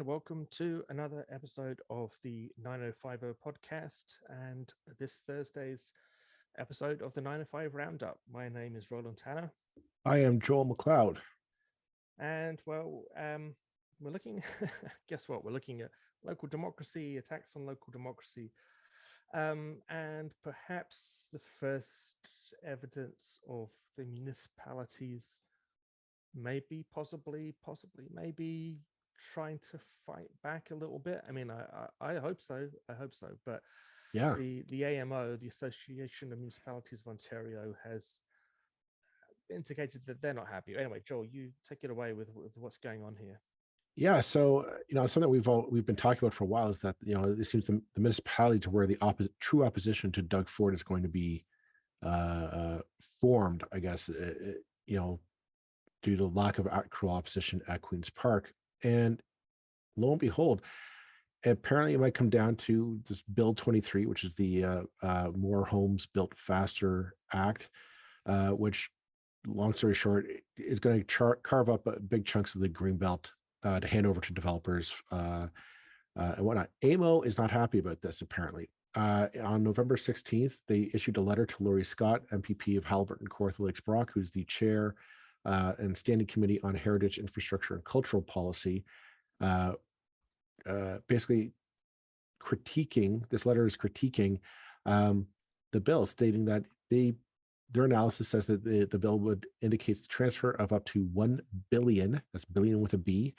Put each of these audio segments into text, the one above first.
and welcome to another episode of the 9050 podcast and this Thursday's episode of the 905 Roundup. My name is Roland Tanner. I am Joel McLeod. And we're looking, guess what? We're looking at local democracy, attacks on local democracy, and perhaps the first evidence of the municipalities maybe, possibly trying to fight back a little bit. I mean, I hope so. But yeah, the AMO, the Association of Municipalities of Ontario, has indicated that they're not happy. Anyway, Joel, you take it away with what's going on here. Yeah, so something we've been talking about for a while is that it seems the municipality to where the true opposition to Doug Ford is going to be formed, I guess, due to lack of actual opposition at Queen's Park. And lo and behold, apparently it might come down to this Bill 23, which is the More Homes Built Faster Act, which, long story short, is going to carve up big chunks of the Greenbelt to hand over to developers and whatnot. AMO is not happy about this, apparently. On November 16th, they issued a letter to Laurie Scott, MPP of Haliburton Kawartha Lakes Brock, who's the chair and Standing Committee on Heritage, Infrastructure, and Cultural Policy, basically critiquing, this letter is critiquing the bill, stating that their analysis says that the bill would indicate the transfer of up to $1 billion, that's billion with a B,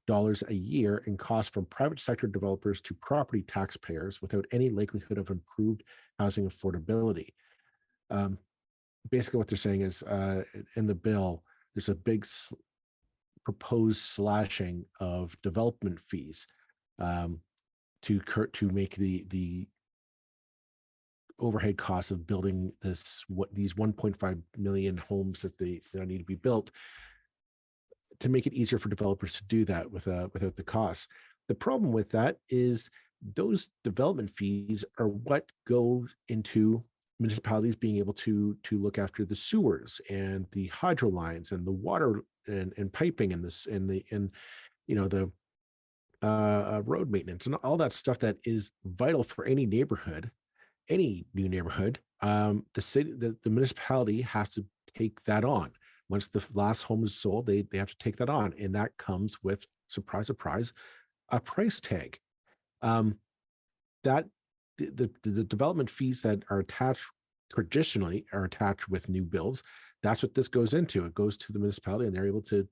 dollars a year in costs from private sector developers to property taxpayers without any likelihood of improved housing affordability. Basically what they're saying is in the bill, there's a big proposed slashing of development fees to make the overhead costs of building these 1.5 million homes that they need to be built, to make it easier for developers to do that without the costs. The problem with that is those development fees are what go into municipalities being able to look after the sewers and the hydro lines and the water and piping and the road maintenance and all that stuff that is vital for any neighborhood, any new neighborhood. The municipality has to take that on. Once the last home is sold, they have to take that on, and that comes with, surprise, surprise, a price tag. That the development fees that are traditionally attached with new builds. That's what this goes into. It goes to the municipality, and they're able to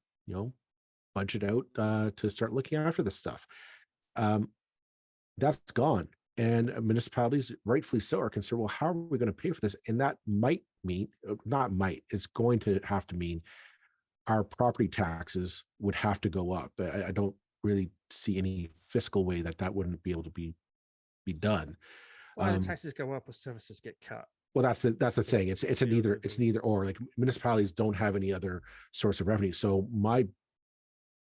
budget out to start looking after this stuff. That's gone, and municipalities, rightfully so, are concerned. Well, how are we going to pay for this? And that might mean, it's going to have to mean our property taxes would have to go up. I don't really see any fiscal way that wouldn't be able to be done. Well, taxes go up or services get cut. Well, that's the thing. It's neither or. Like, municipalities don't have any other source of revenue. So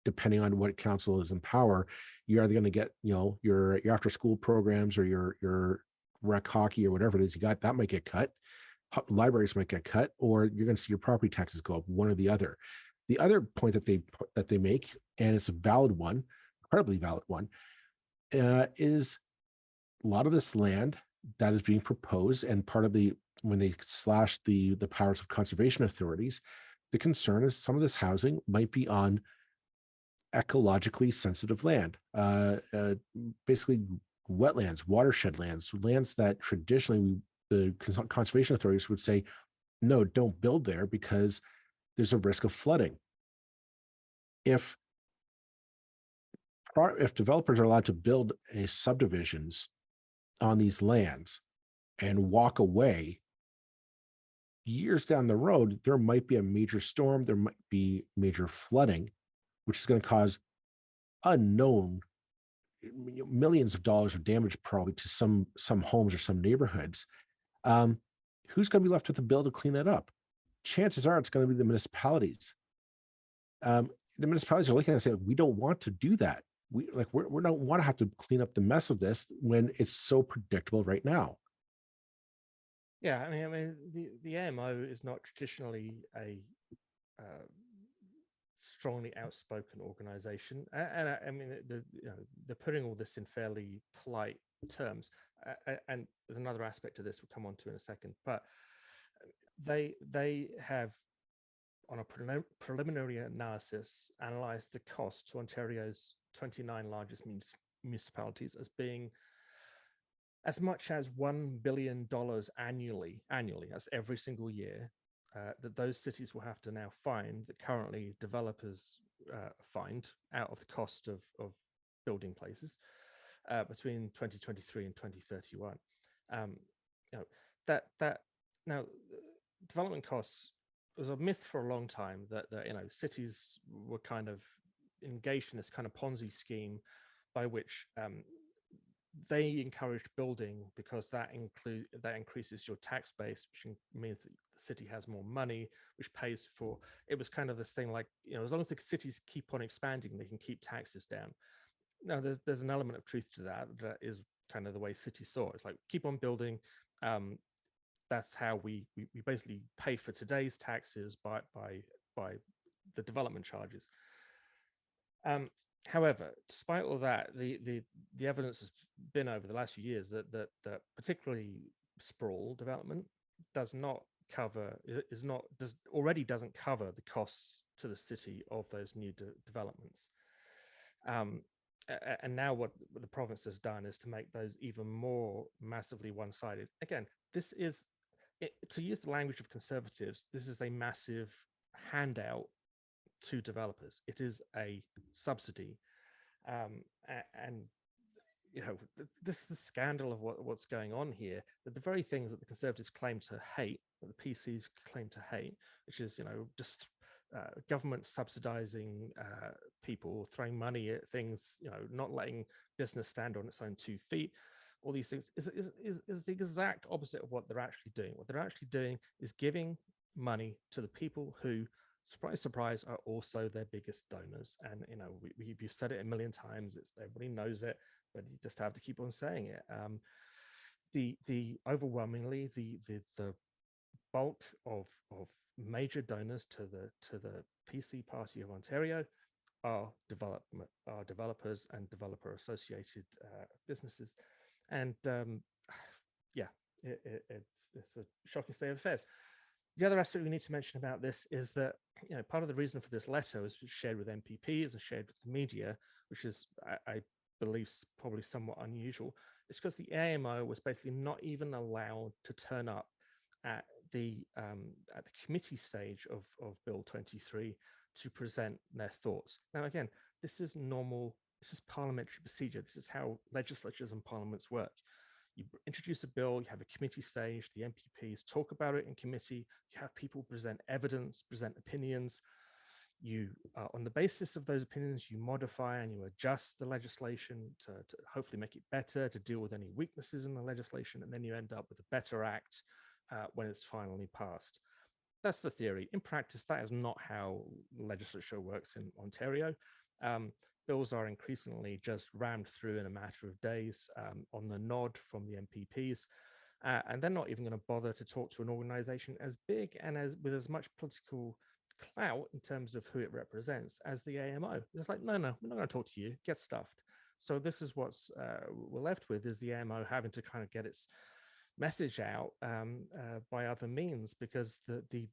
depending on what council is in power, you're either going to get your after school programs or your rec hockey or whatever it is you got, that might get cut. Libraries might get cut, or you're going to see your property taxes go up, one or the other. The other point that they make, and it's a valid one, incredibly valid one, is a lot of this land that is being proposed, and part of when they slashed the powers of conservation authorities, the concern is some of this housing might be on ecologically sensitive land, basically wetlands, watershed lands that traditionally the conservation authorities would say, no, don't build there because there's a risk of flooding. If developers are allowed to build subdivisions on these lands and walk away, years down the road, there might be a major storm, there might be major flooding, which is going to cause unknown millions of dollars of damage probably to some homes or some neighborhoods. Who's going to be left with the bill to clean that up? Chances are it's going to be the municipalities. The municipalities are looking at it and saying, we don't want to do that. We don't want to have to clean up the mess of this when it's so predictable right now. Yeah, I mean, the AMO is not traditionally a strongly outspoken organization, and I mean, they're putting all this in fairly polite terms, and there's another aspect to this we'll come on to in a second, but they have, on a preliminary analysis, analyzed the cost to Ontario's 29 largest municipalities as being as much as $1 billion annually, that's every single year, that those cities will have to now find, that currently developers find out of the cost of building places between 2023 and 2031. Now development costs was a myth for a long time, that cities were kind of engaged in this kind of Ponzi scheme by which they encouraged building because that increases your tax base, which means that the city has more money, which pays for. It was kind of this thing like, as long as the cities keep on expanding, they can keep taxes down. Now, there's an element of truth to that. That is kind of the way cities thought. It's like, keep on building. That's how we basically pay for today's taxes by the development charges. However, despite all that, the evidence has been over the last few years that particularly sprawl development doesn't cover the costs to the city of those new developments. And now what the province has done is to make those even more massively one-sided. Again, this is, to use the language of Conservatives, this is a massive handout to developers. It is a subsidy, and this is the scandal of what's going on here. That the very things that the Conservatives claim to hate, that the PCs claim to hate, which is just government subsidizing people, throwing money at things, not letting business stand on its own 2 feet. All these things is the exact opposite of what they're actually doing. What they're actually doing is giving money to the people who, surprise, surprise, are also their biggest donors. And we've said it a million times. Everybody knows it, but you just have to keep on saying it. The overwhelmingly the bulk of major donors to the PC Party of Ontario are developers and developer associated businesses. And it's a shocking state of affairs. The other aspect we need to mention about this is that part of the reason for this letter was shared with MPPs and shared with the media, which is, I believe, probably somewhat unusual. It's because the AMO was basically not even allowed to turn up at the committee stage of Bill 23 to present their thoughts. Now, again, this is normal. This is parliamentary procedure. This is how legislatures and parliaments work. You introduce a bill, you have a committee stage, the MPPs talk about it in committee, you have people present evidence, present opinions. You, on the basis of those opinions, you modify and you adjust the legislation to hopefully make it better, to deal with any weaknesses in the legislation, and then you end up with a better act when it's finally passed. That's the theory. In practice, that is not how legislature works in Ontario. Bills are increasingly just rammed through in a matter of days on the nod from the MPPs, and they're not even going to bother to talk to an organization as big and with as much political clout in terms of who it represents as the AMO. It's like, no, we're not going to talk to you, get stuffed. So this is what's we're left with, is the AMO having to kind of get its message out by other means, because the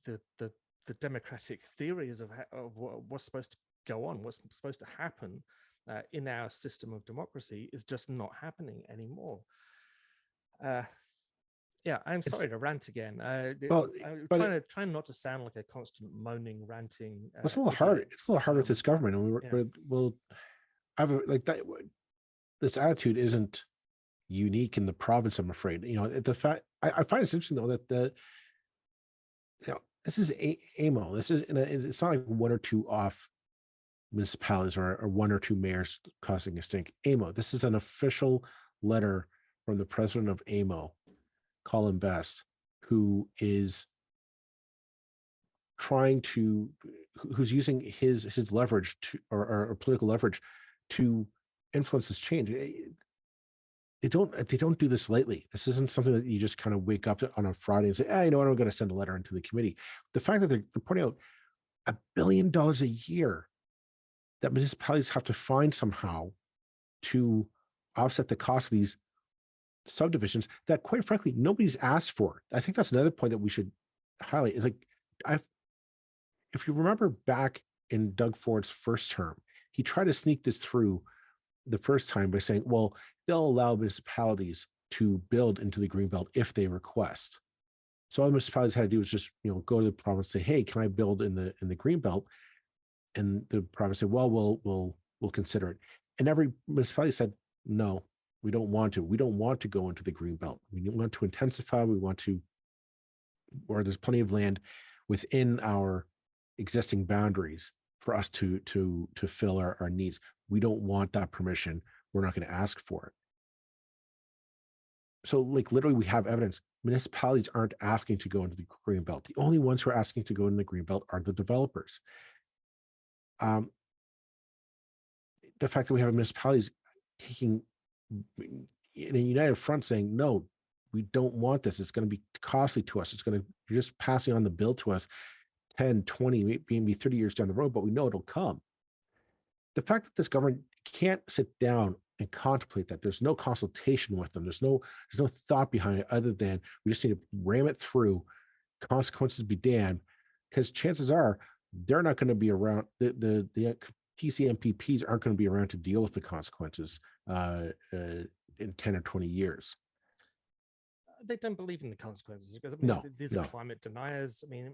democratic theories of what's supposed to go on, what's supposed to happen in our system of democracy is just not happening anymore. I'm sorry to rant again. I'm trying not to sound like a constant moaning, ranting. It's a little hard. It's a little hard with this government, and we'll have like that. This attitude isn't unique in the province, I'm afraid. The fact I find it's interesting though that this is AMO. This is it's not like one or two off municipalities or one or two mayors causing a stink. AMO. This is an official letter from the president of AMO, Colin Best, who's using his leverage or political leverage to influence this change. They don't do this lightly. This isn't something that you just kind of wake up on a Friday and say, you know what, I'm going to send a letter into the committee. The fact that they're putting out $1 billion a year that municipalities have to find somehow to offset the cost of these subdivisions that, quite frankly, nobody's asked for. I think that's another point that we should highlight is like, if you remember back in Doug Ford's first term, he tried to sneak this through the first time by saying, well, they'll allow municipalities to build into the Greenbelt if they request. So all the municipalities had to do was just, go to the province and say, hey, can I build in the Greenbelt? And the province said, well, we'll consider it. And every municipality said, no, we don't want to. We don't want to go into the Greenbelt. We want to intensify. We want to, or there's plenty of land within our existing boundaries for us to fill our needs. We don't want that permission. We're not going to ask for it. So like literally we have evidence. Municipalities aren't asking to go into the Greenbelt. The only ones who are asking to go in the Greenbelt are the developers. The fact that we have municipalities taking in a united front saying, no, we don't want this. It's going to be costly to us. You're just passing on the bill to us 10, 20, maybe 30 years down the road, but we know it'll come. The fact that this government can't sit down and contemplate that, there's no consultation with them, there's no thought behind it other than we just need to ram it through, consequences be damned, because chances are they're not going to be around, the PC MPPs aren't going to be around to deal with the consequences in 10 or 20 years. They don't believe in the consequences because these are climate deniers. I mean,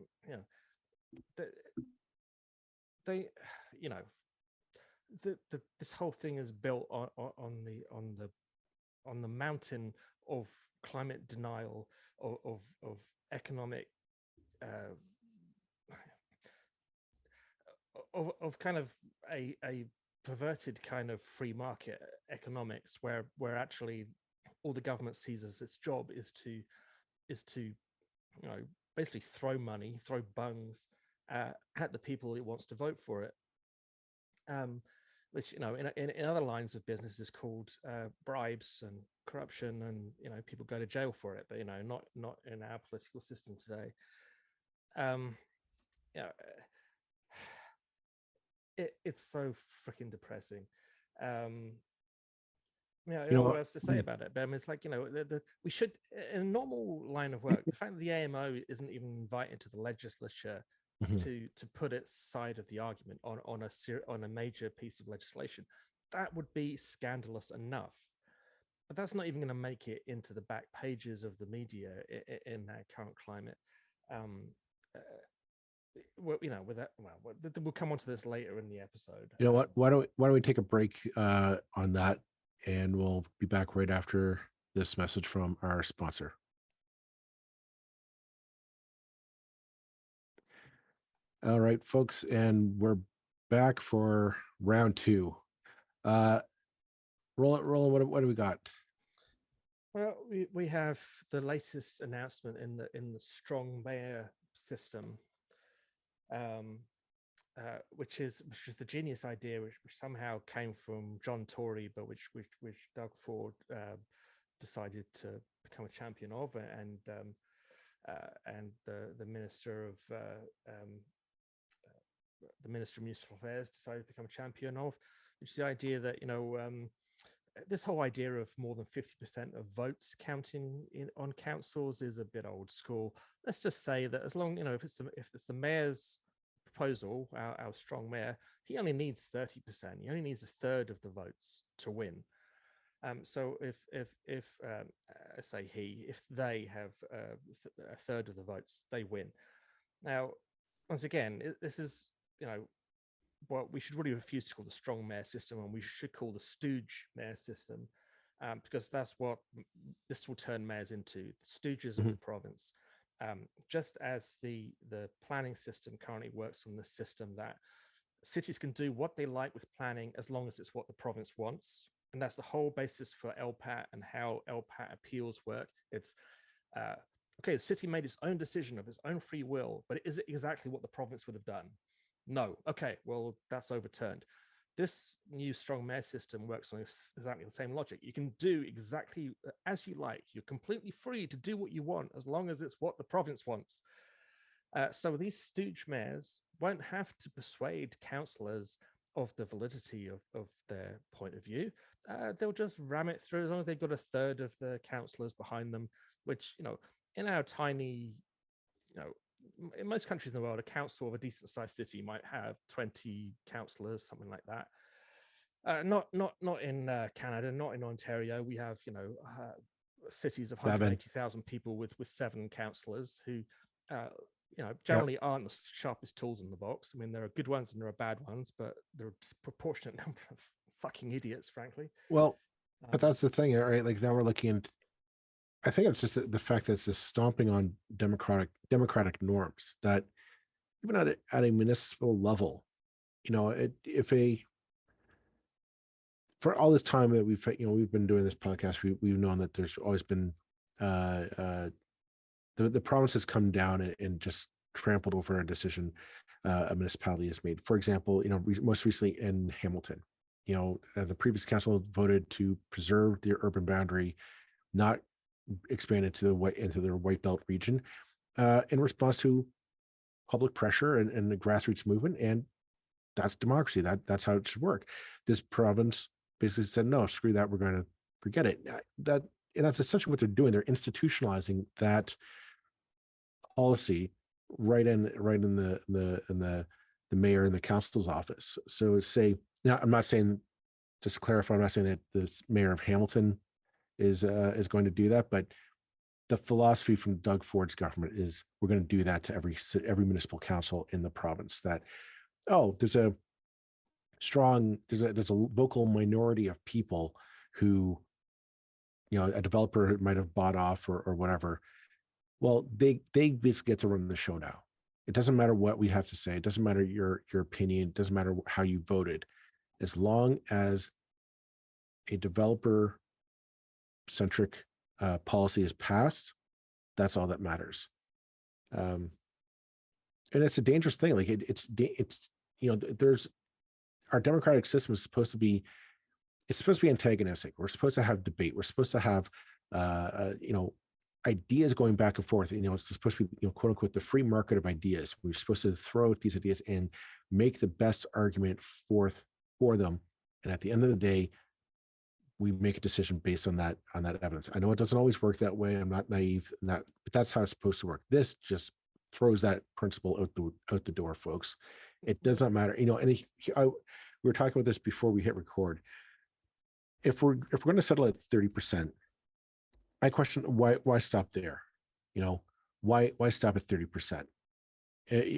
this whole thing is built on the mountain of climate denial, of economic of kind of a perverted kind of free market economics where actually all the government sees as its job is to basically throw money, throw bungs at the people it wants to vote for it, which in other lines of business is called bribes and corruption, and people go to jail for it, but not in our political system today. It's so freaking depressing. What else to say about it? But I mean, it's like, we should, in a normal line of work, the fact that the AMO isn't even invited to the legislature to put its side of the argument on a major piece of legislation, that would be scandalous enough. But that's not even going to make it into the back pages of the media in that current climate. We'll come on to this later in the episode. You know what? Why don't we take a break on that, and we'll be back right after this message from our sponsor. All right, folks, and we're back for round two. Roland, what do we got? Well, we have the latest announcement in the strong mayor system, which is the genius idea, which somehow came from John Tory, but which Doug Ford decided to become a champion of, and the Minister of Municipal Affairs decided to become a champion of, which is the idea that this whole idea of more than 50% of votes counting on councils is a bit old school. Let's just say that as long if it's the mayor's proposal, our strong mayor, he only needs 30%. He only needs a third of the votes to win. So if they have a third of the votes, they win. Now, once again, this is what we should really refuse to call the strong mayor system, and we should call the stooge mayor system, because that's what this will turn mayors into, the stooges of the province. Just as the planning system currently works on the system that cities can do what they like with planning as long as it's what the province wants. And that's the whole basis for LPAT and how LPAT appeals work. It's okay, the city made its own decision of its own free will, but is it exactly what the province would have done? No. Okay, well, that's overturned. This new strong mayor system works on exactly the same logic. You can do exactly as you like. You're completely free to do what you want as long as it's what the province wants. So these stooge mayors won't have to persuade councillors of the validity of their point of view, they'll just ram it through as long as they've got a third of the councillors behind them, which, in our tiny, in most countries in the world, a council of a decent sized city might have 20 councillors, something like that. Not in Canada, not in Ontario. We have, cities of 180,000 people with 7 councillors who, generally aren't the sharpest tools in the box. I mean, there are good ones and there are bad ones, but there are a disproportionate number of fucking idiots, frankly. Well, but that's the thing, right? Like now we're looking at, I think it's just the fact that it's this stomping on democratic norms that even at a municipal level, for all this time that we've been doing this podcast, we've known that there's always been the province has come down and just trampled over a decision a municipality has made. For example, most recently in Hamilton, the previous council voted to preserve the urban boundary, not expand it into their white belt region, in response to public pressure and the grassroots movement. And that's democracy. That's how it should work. This province basically said, no, screw that. We're going to forget it. And that's essentially what they're doing. They're institutionalizing that policy right in the mayor and the council's office. So I'm not saying, just to clarify, I'm not saying that the mayor of Hamilton is going to do that, but the philosophy from Doug Ford's government is we're going to do that to every municipal council in the province. That there's a vocal minority of people who, a developer might have bought off or whatever. Well, they basically get to run the show now. It doesn't matter what we have to say. It doesn't matter your opinion. It doesn't matter how you voted. As long as a developer-centric policy is passed, that's all that matters. And it's a dangerous thing. Like there's our democratic system is supposed to be antagonistic. We're supposed to have debate. We're supposed to have ideas going back and forth. It's supposed to be, quote unquote, the free market of ideas. We're supposed to throw out these ideas and make the best argument for them. And at the end of the day, we make a decision based on that evidence. I know it doesn't always work that way. I'm not naive in that, but that's how it's supposed to work. This just throws that principle out the door, folks. It does not matter. And we were talking about this before we hit record. If we're going to settle at 30%, I question why stop there? Why stop at 30%?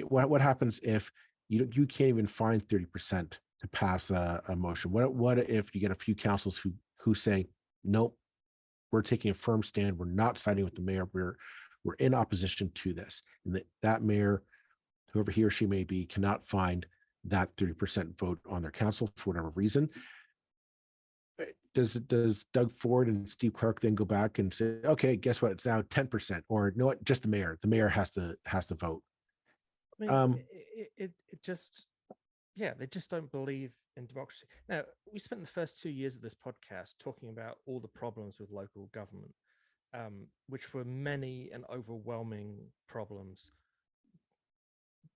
What happens if you can't even find 30% to pass a motion? What if you get a few councils who say, nope, we're taking a firm stand. We're not siding with the mayor. We're in opposition to this, and that mayor, whoever he or she may be, cannot find that 30% vote on their council for whatever reason. Does Doug Ford and Steve Clark then go back and say, okay, guess what? It's now 10%, or you know what? Just the mayor. The mayor has to vote. I mean, it just, they just don't believe in democracy. Now, we spent the first 2 years of this podcast talking about all the problems with local government, which were many and overwhelming problems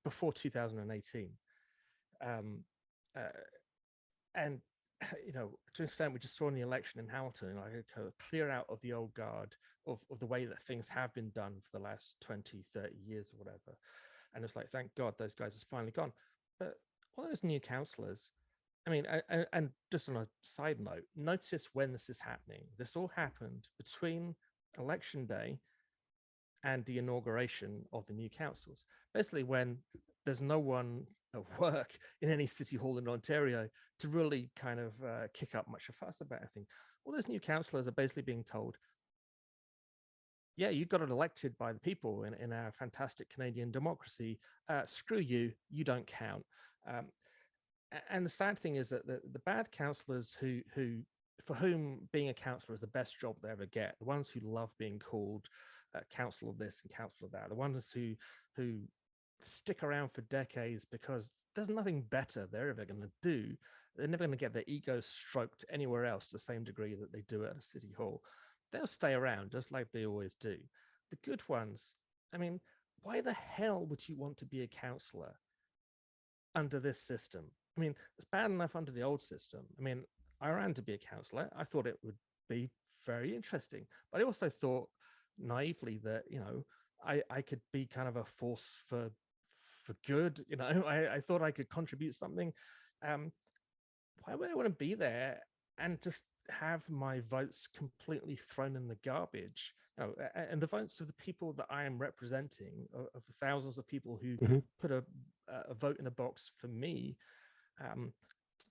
before 2018. And to an extent, we just saw in the election in Hamilton, like a clear out of the old guard of the way that things have been done for the last 20, 30 years or whatever. And it's like, thank God those guys have finally gone. But all those new councillors, I mean, and just on a side note, notice when this is happening. This all happened between election day and the inauguration of the new councils. Basically, when there's no one at work in any city hall in Ontario to really kind of kick up much of a fuss about anything. All those new councillors are basically being told, yeah, you got it elected by the people in our fantastic Canadian democracy. Screw you, you don't count. And the sad thing is that the bad councillors who for whom being a councillor is the best job they ever get, the ones who love being called councillor this and councillor that, the ones who stick around for decades because there's nothing better they're ever going to do. They're never going to get their ego stroked anywhere else to the same degree that they do at a city hall. They'll stay around just like they always do. The good ones, I mean, why the hell would you want to be a councillor under this system? I mean, it's bad enough under the old system. I mean, I ran to be a councillor. I thought it would be very interesting, but I also thought naively that, you know, I could be kind of a force for good. You know, I thought I could contribute something. Um, why would I want to be there and just have my votes completely thrown in the garbage? No, and the votes of the people that I am representing, of the thousands of people who Mhm. put a vote in a box for me, to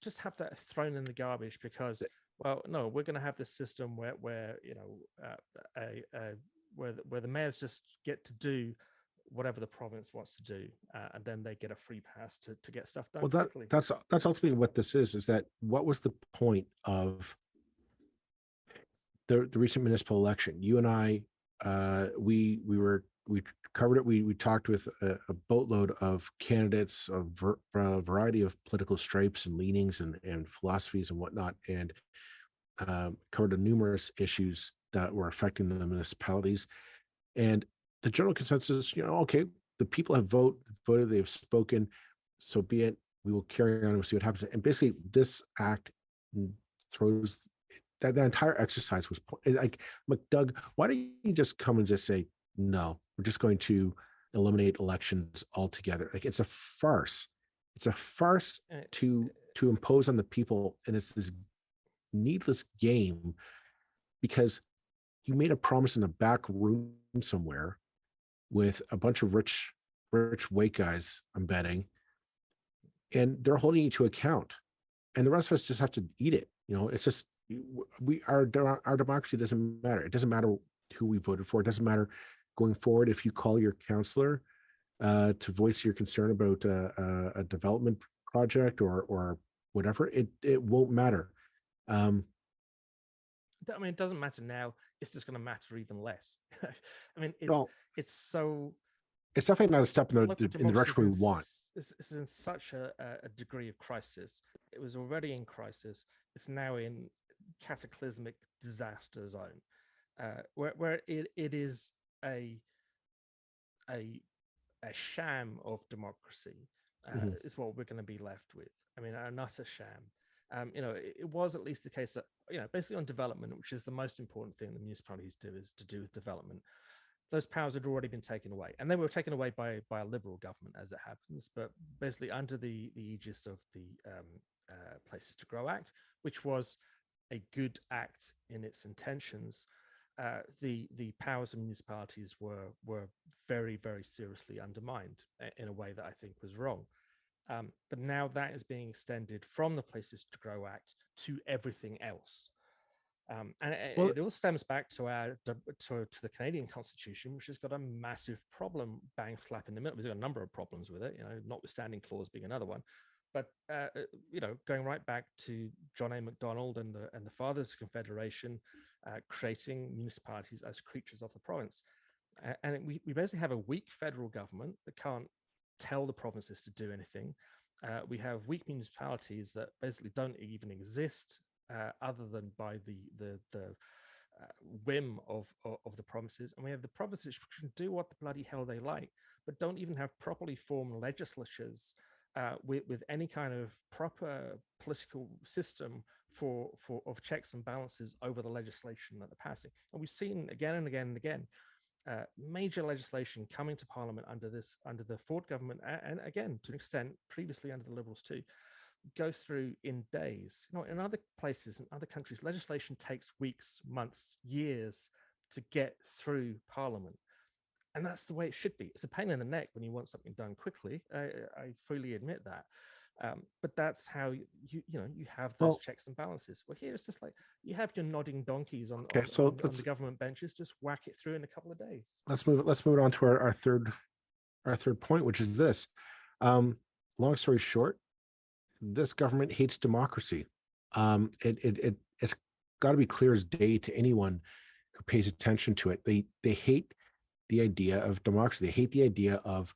just have that thrown in the garbage because, well, no, we're going to have this system where you know, where the mayors just get to do whatever the province wants to do, and then they get a free pass to get stuff done Well, quickly. that's ultimately what this is that what was the point of the recent municipal election? You and I, we covered it. We talked with a boatload of candidates of a variety of political stripes and leanings and philosophies and whatnot, and covered numerous issues that were affecting the municipalities. And the general consensus, okay, the people have voted, they've spoken, so be it. We will carry on and see what happens. And basically, this act throws that entire exercise was like, Doug, why don't you just come and just say, no, we're just going to eliminate elections altogether? Like, it's a farce. It's a farce to impose on the people, and it's this needless game because you made a promise in a back room somewhere with a bunch of rich white guys, I'm betting, and they're holding you to account, and the rest of us just have to eat it. It's just our democracy doesn't matter. It doesn't matter who we voted for. It doesn't matter going forward if you call your councillor to voice your concern about a development project or whatever. It won't matter. I mean, it doesn't matter now. It's just going to matter even less. I mean, it's so. It's definitely not a step in the direction we want. It's in such a degree of crisis. It was already in crisis. It's now in cataclysmic disaster zone, where it is a sham of democracy. Is what we're going to be left with. I mean, an utter sham. It was at least the case that, basically on development, which is the most important thing the municipalities do, is to do with development. Those powers had already been taken away, and they were taken away by a Liberal government, as it happens. But basically, under the aegis of the Places to Grow Act, which was a good act in its intentions, the powers of municipalities were very, very seriously undermined in a way that I think was wrong. But now that is being extended from the Places to Grow Act to everything else. And it all stems back to the Canadian Constitution, which has got a massive problem bang slap in the middle. There's got a number of problems with it, Notwithstanding Clause being another one. But going right back to John A. Macdonald and the Fathers of Confederation, creating municipalities as creatures of the province, and we basically have a weak federal government that can't tell the provinces to do anything. We have weak municipalities that basically don't even exist, other than by the whim of the provinces, and we have the provinces which can do what the bloody hell they like, but don't even have properly formed legislatures with any kind of proper political system of checks and balances over the legislation that they're passing. And we've seen again and again and again major legislation coming to Parliament under the Ford government, and again to an extent previously under the Liberals too, go through in days. In other places, in other countries, legislation takes weeks, months, years to get through Parliament. And that's the way it should be. It's a pain in the neck when you want something done quickly. I fully admit that. But that's how you have those checks and balances. Well, here it's just like you have your nodding donkeys on the government benches, just whack it through in a couple of days. Let's move it on to our third point, which is this. Long story short, this government hates democracy. It's got to be clear as day to anyone who pays attention to it. They hate the idea of democracy. They hate the idea of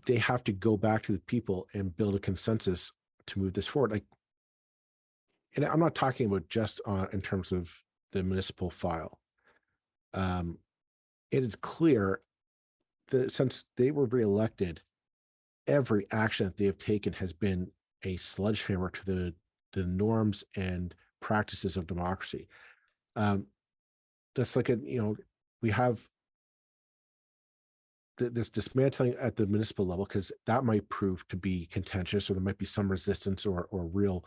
they have to go back to the people and build a consensus to move this forward. And I'm not talking about just in terms of the municipal file. It is clear that since they were reelected, every action that they have taken has been a sledgehammer to the norms and practices of democracy. That's like we have this dismantling at the municipal level, because that might prove to be contentious, or there might be some resistance or real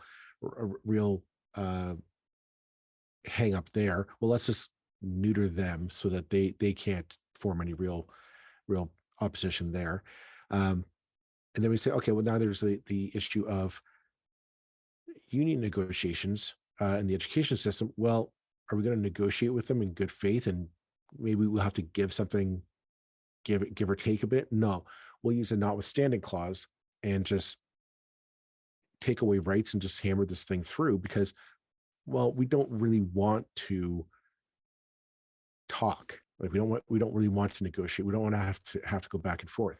hang up there. Well, let's just neuter them so that they can't form any real opposition there. And then we say, okay, well, now there's the issue of union negotiations in the education system. Well, are we going to negotiate with them in good faith, and maybe we'll have to give something, give or take a bit? No, we'll use a notwithstanding clause and just take away rights and just hammer this thing through, because, well, we don't really want to talk. Like, we don't really want to negotiate. We don't want to have to go back and forth.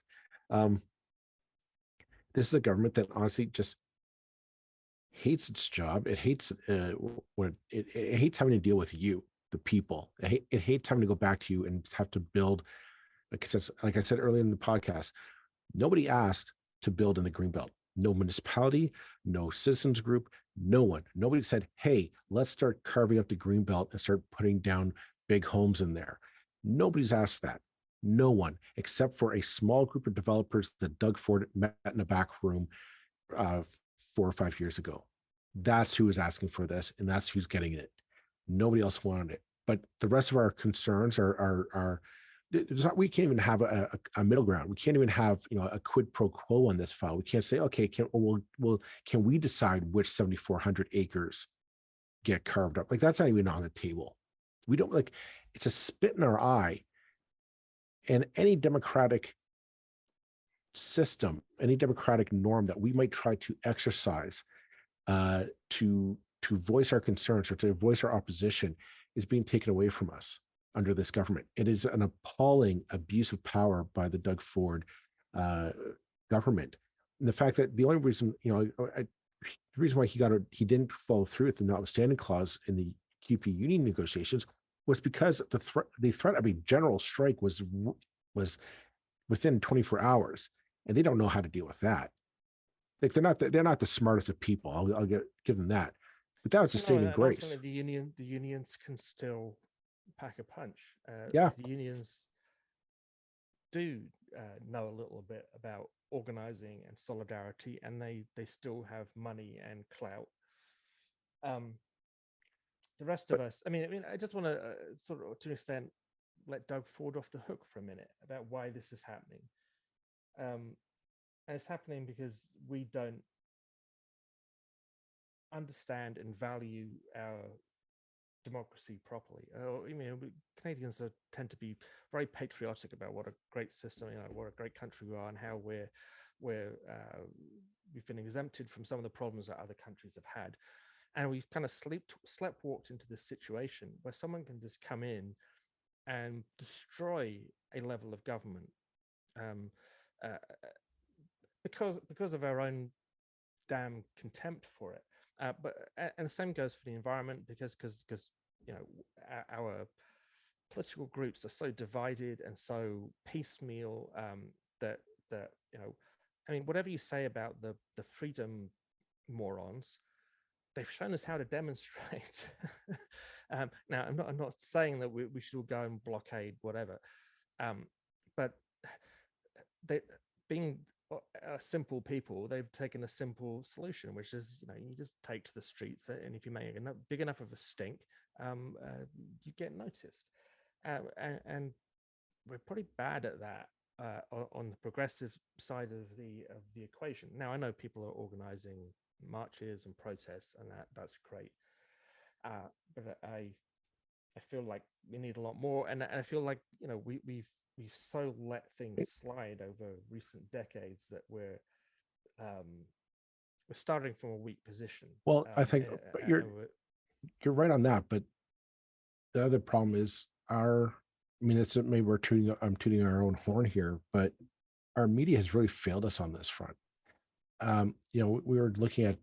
This is a government that honestly just hates its job. It hates it hates having to deal with you, the people. It hates having to go back to you and have to build. Like I said earlier in the podcast, nobody asked to build in the Greenbelt. No municipality, no citizens group, no one. Nobody said, hey, let's start carving up the Greenbelt and start putting down big homes in there. Nobody's asked that. No one, except for a small group of developers that Doug Ford met in a back room 4 or 5 years ago. That's who was asking for this, and that's who's getting it. Nobody else wanted it. But the rest of our concerns are we can't even have a middle ground. We can't even have a quid pro quo on this file. We can't say, okay, can we decide which 7,400 acres get carved up? Like, that's not even on the table. We don't, like, it's a spit in our eye. And any democratic system, any democratic norm that we might try to exercise to voice our concerns or to voice our opposition is being taken away from us under this government. It is an appalling abuse of power by the Doug Ford government. And the fact that the only reason, the reason why he didn't follow through with the notwithstanding clause in the QP union negotiations was because the threat of a general strike was within 24 hours, and they don't know how to deal with that. Like, they're not the smartest of people. I'll give them that. But that was a saving grace. The unions can still pack a punch. Yeah, the unions do know a little bit about organizing and solidarity, and they still have money and clout. The rest of us, I mean, I just want to sort of, to an extent, let Doug Ford off the hook for a minute about why this is happening. And it's happening because we don't understand and value our democracy properly. Canadians tend to be very patriotic about what a great system, what a great country we are, and how we've been exempted from some of the problems that other countries have had. And we've kind of sleptwalked into this situation where someone can just come in and destroy a level of government because of our own damn contempt for it. And the same goes for the environment, because our political groups are so divided and so piecemeal that whatever you say about the freedom morons, they've shown us how to demonstrate. Now, I'm not saying that we should all go and blockade whatever, but being simple people, they've taken a simple solution, which is you just take to the streets, and if you make big enough of a stink, you get noticed. And we're pretty bad at that on the progressive side of the equation. Now, I know people are organizing marches and protests, and that's great, but I feel like we need a lot more, and I feel like we've so let things slide over recent decades that we're starting from a weak position. Well, I think, but you're right on that. But the other problem is it's maybe I'm tooting our own horn here, but our media has really failed us on this front. We were looking at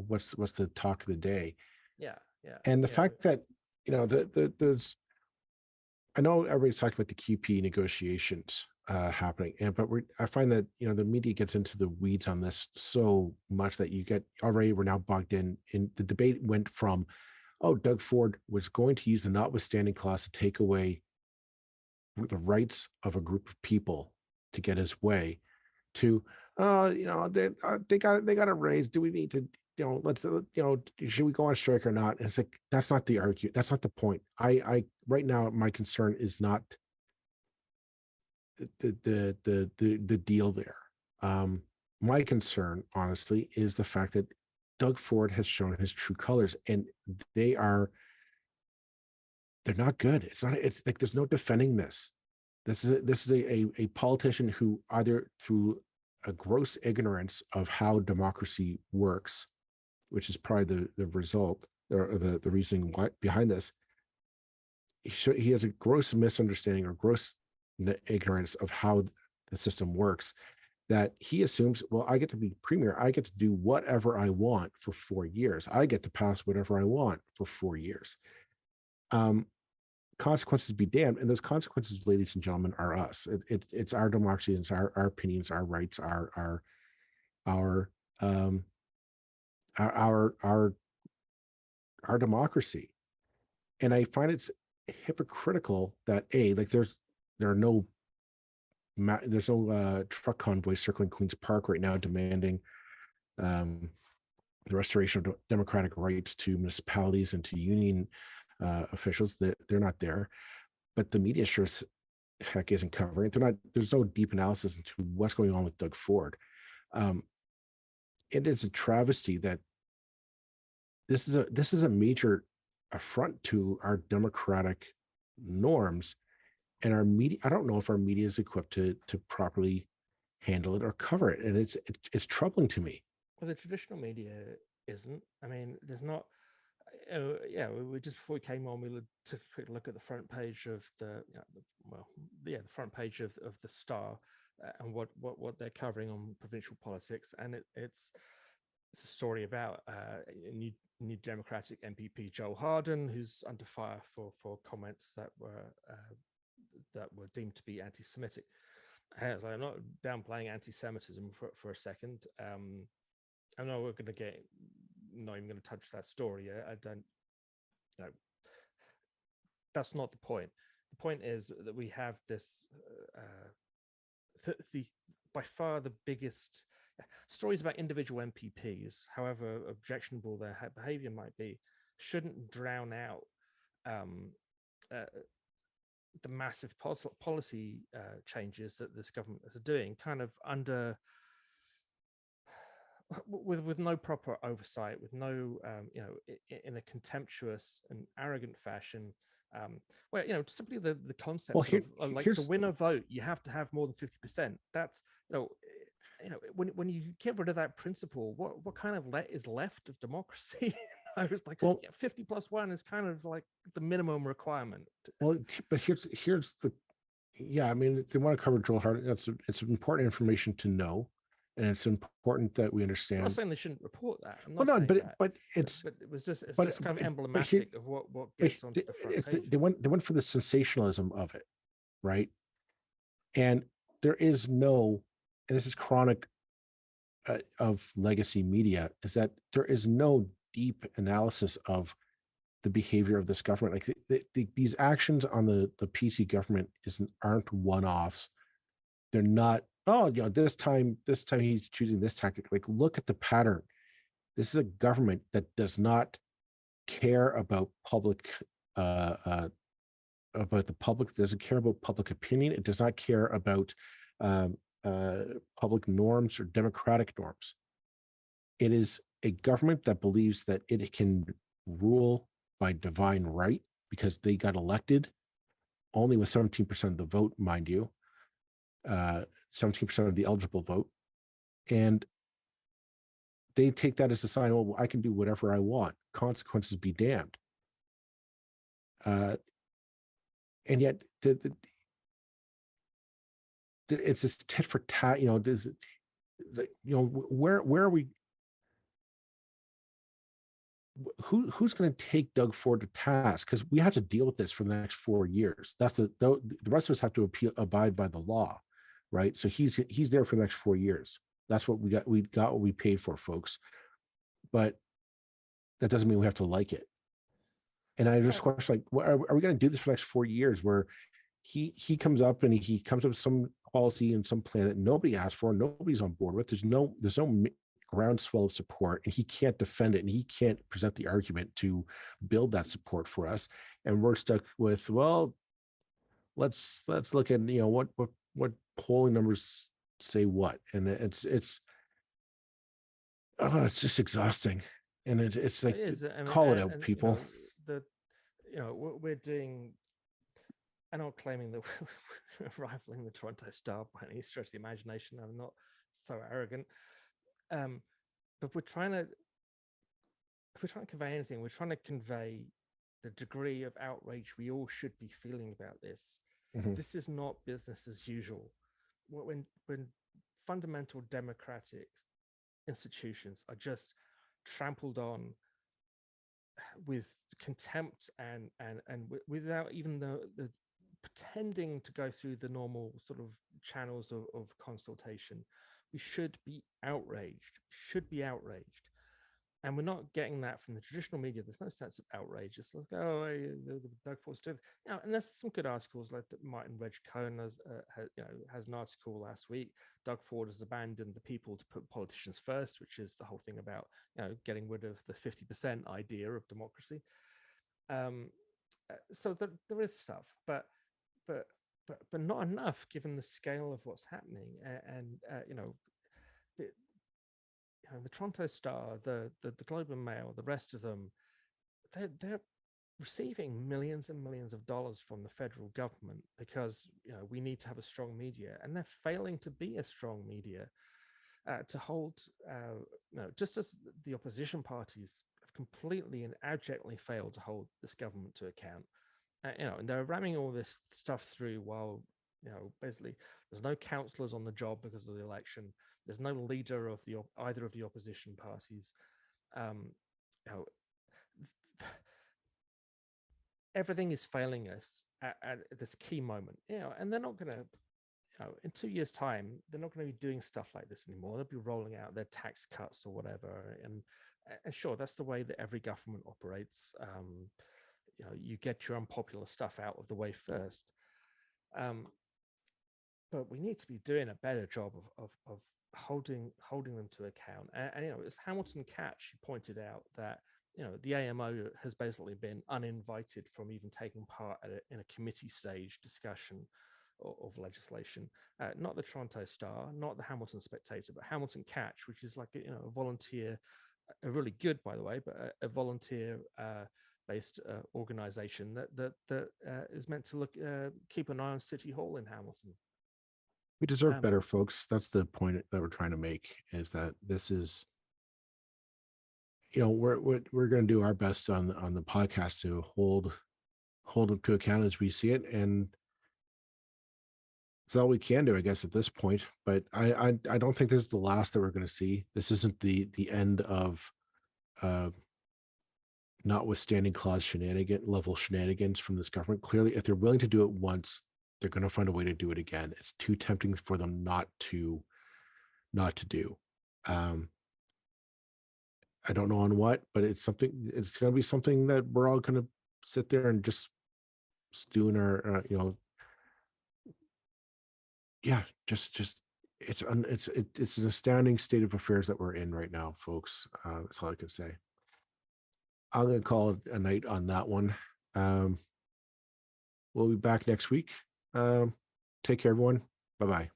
what's the talk of the day. Yeah. And the fact that there's, I know everybody's talking about the QP negotiations, happening. But I find that the media gets into the weeds on this so much that we're now bogged in the debate. Went from, oh, Doug Ford was going to use the notwithstanding clause to take away the rights of a group of people to get his way, to they got a raise. Do we need to let's should we go on strike or not? And it's like, that's not the argument. That's not the point. I right now, my concern is not the deal there. My concern, honestly, is the fact that Doug Ford has shown his true colors, and they're not good. It's like there's no defending this. This is a politician who, either through a gross ignorance of how democracy works, which is probably the result or the reasoning behind this, he has a gross misunderstanding or gross ignorance of how the system works, that he assumes, well, I get to be premier, I get to do whatever I want for 4 years, I get to pass whatever I want for 4 years. Consequences be damned, and those consequences, ladies and gentlemen, are us. It's our democracy, it's our opinions, our rights, our democracy. And I find it's hypocritical that there's no truck convoys circling Queen's Park right now demanding the restoration of democratic rights to municipalities and to union officials. That they're not there, but the media sure as heck isn't covering it. There's no deep analysis into what's going on with Doug Ford. It is a travesty that this is a major affront to our democratic norms, and our media. I don't know if our media is equipped to properly handle it or cover it, and it's troubling to me. Well, the traditional media isn't. I mean, there's not. We just, before we came on, we took a quick look at the front page of the front page of the Star, and what they're covering on provincial politics, and it's a story about New Democratic MPP Joel Harden, who's under fire for comments that were deemed to be anti-Semitic. So I'm not downplaying anti-Semitism for a second. I know we're going to get. Not even going to touch that story. I don't. That's not the point. The point is that we have this. By far the biggest stories about individual MPPs, however objectionable their behavior might be, shouldn't drown out the massive policy changes that this government is doing, kind of under. With no proper oversight, with no, in a contemptuous and arrogant fashion, where simply the concept of like, to win a vote, you have to have more than 50%. That's when you get rid of that principle, what kind of is left of democracy? I was like, 50 plus 1 is kind of like the minimum requirement. Well, but here's the, I mean, if they want to cover Joel Harden, it's important information to know. And it's important that we understand. I'm not saying they shouldn't report that. I'm not saying that. But it was just kind of emblematic of what gets onto the front pages. They went for the sensationalism of it, right? And there is no, and this is chronic of legacy media, is that there is no deep analysis of the behavior of this government. Like these actions on the PC government aren't one-offs. They're not. Oh, this time he's choosing this tactic. Like, look at the pattern. This is a government that does not care about public, about the public. Doesn't care about public opinion. It does not care about public norms or democratic norms. It is a government that believes that it can rule by divine right because they got elected only with 17% of the vote, mind you. 17% of the eligible vote, and they take that as a sign. Well, I can do whatever I want. Consequences be damned. And yet, it's this tit for tat. Where are we? Who's going to take Doug Ford to task? Because we have to deal with this for the next 4 years. That's the rest of us have to abide by the law. right? So he's there for the next 4 years. That's what we got. We got what we paid for, folks. But that doesn't mean we have to like it. And I just question, like, what, are we going to do this for the next 4 years, where he comes up and he comes up with some policy and some plan that nobody asked for, nobody's on board with. There's no groundswell of support, and he can't defend it, and he can't present the argument to build that support for us. And we're stuck with, well, let's look at, you know, what polling numbers say what, and it's just exhausting. And it's like, It is. I mean, call it out, people. We're doing. I'm not claiming that we're rivaling the Toronto Star by any stretch of the imagination. I'm not so arrogant. But if we're trying to convey anything, we're trying to convey the degree of outrage we all should be feeling about this. Mhm. This is not business as usual. When fundamental democratic institutions are just trampled on with contempt and without even the pretending to go through the normal sort of channels of consultation, we should be outraged. And we're not getting that from the traditional media. There's no sense of outrage. It's like, oh, the Doug Ford's doing, and there's some good articles like Martin Reg Cohen has an article last week. Doug Ford has abandoned the people to put politicians first, which is the whole thing about getting rid of the 50% idea of democracy. So there is stuff, but not enough given the scale of what's happening. And the Toronto Star, the Globe and Mail, the rest of them, they're receiving millions and millions of dollars from the federal government because we need to have a strong media, and they're failing to be a strong media to hold. Just as the opposition parties have completely and abjectly failed to hold this government to account. And they're ramming all this stuff through while, basically there's no councillors on the job because of the election. There's no leader of either of the opposition parties. Everything is failing us at this key moment, and they're not going to, in 2 years' time, they're not going to be doing stuff like this anymore. They'll be rolling out their tax cuts or whatever. And sure, that's the way that every government operates. You get your unpopular stuff out of the way first. But we need to be doing a better job of holding them to account. And as Hamilton Catch pointed out, that the AMO has basically been uninvited from even taking part in a committee stage discussion of legislation. Not the Toronto Star, not the Hamilton Spectator, but Hamilton Catch, which is like a volunteer, a really good, by the way, but a volunteer based organization that is meant to keep an eye on City Hall in Hamilton. We deserve better, folks. That's the point that we're trying to make, is that this is, we're going to do our best on the podcast to hold them to account as we see it, and it's all we can do, I guess, at this point. But I don't think this is the last that we're going to see. This isn't the end of notwithstanding clause shenanigans from this government. Clearly, if they're willing to do it once, they're going to find a way to do it again. It's too tempting for them not to do. I don't know on what, but it's going to be something that we're all going to sit there and just stew in our, it's an astounding state of affairs that we're in right now, folks. That's all I can say. I'm going to call it a night on that one. We'll be back next week. Take care, everyone. Bye-bye.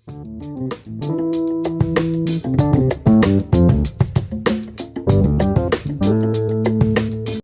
Bye-bye.